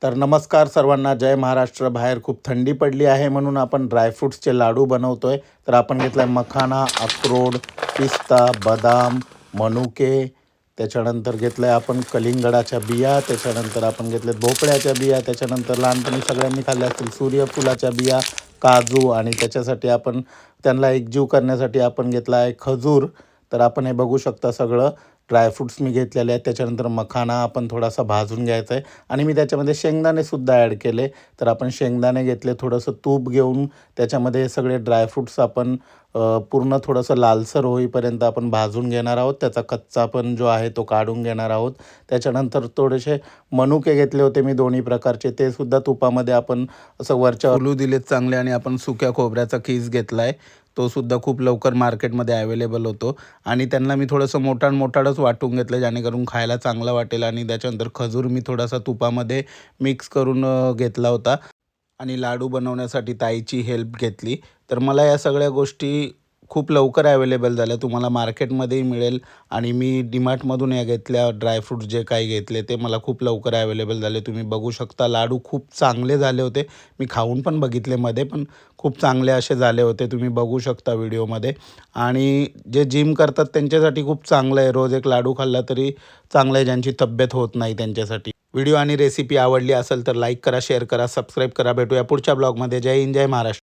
तर नमस्कार सर्वांना, जय महाराष्ट्र. बाहेर खूप थंडी पडली आहे म्हणून आपण ड्रायफ्रूट्सचे लाडू बनवतोय. तर आपण घेतलाय मखाना, अक्रोड, पिस्ता, बदाम, मनुके. त्याच्यानंतर घेतलंय आपण कलिंगडाच्या बिया. त्याच्यानंतर आपण घेतलेत भोपळ्याच्या बिया. त्याच्यानंतर लहानपणी सगळ्यांनी खाल्ल्या असतील सूर्यफुलाच्या बिया, काजू आणि त्याच्यासाठी आपण त्यांना एकजीव करण्यासाठी आपण घेतला आहे खजूर. तर आपण हे बघू शकता सगळं ड्रायफ्रूट्स मी घेतलेले आहेत. त्याच्यानंतर मखाना आपण थोडासा भाजून घ्यायचा आहे आणि मी त्याच्यामध्ये शेंगदाणेसुद्धा ॲड केले. तर आपण शेंगदाणे घेतले, थोडंसं तूप घेऊन त्याच्यामध्ये हे सगळे ड्रायफ्रूट्स आपण पूर्ण थोडंसं लालसर होईपर्यंत आपण भाजून घेणार आहोत. त्याचा कच्चापण जो आहे तो काढून घेणार आहोत. त्याच्यानंतर थोडेसे मनुके घेतले होते मी दोन्ही प्रकारचे, ते सुद्धा तुपामध्ये आपण असं वरच्या फुलू दिलेत चांगले. आणि आपण सुक्या खोबऱ्याचा खीस घेतला आहे, तो सुद्धा खूप लवकर मार्केटमध्ये अवेलेबल होतो. आणि त्यांना मी थोडंसं मोठाडच वाटून घेतलं जेणेकरून खायला चांगलं वाटेल. आणि त्याच्यानंतर खजूर मी थोडासा तुपामध्ये मिक्स करून घेतला होता. आणि लाडू बनवण्यासाठी ताईची हेल्प घेतली. तर मला या सगळ्या गोष्टी खूप लवकर अवेलेबल झाल्या. तुम्हाला मार्केटमध्येही मिळेल. आणि मी डीमार्टमधून या घेतल्या ड्रायफ्रूट्स जे काही घेतले ते मला खूप लवकर अवेलेबल झाले. तुम्ही बघू शकता लाडू खूप चांगले झाले होते. मी खाऊन पण बघितले मध्ये, पण खूप चांगले असे झाले होते. तुम्ही बघू शकता व्हिडिओमध्ये. आणि जे जिम करतात त्यांच्यासाठी खूप चांगलं आहे. रोज एक लाडू खाल्ला तरी चांगलं आहे, ज्यांची तब्येत होत नाही त्यांच्यासाठी. व्हिडिओ आणि रेसिपी आवडली असेल तर लाईक करा, शेअर करा, सबस्क्राईब करा. भेटूया पुढच्या ब्लॉगमध्ये. जय हिंद, जय महाराष्ट्र.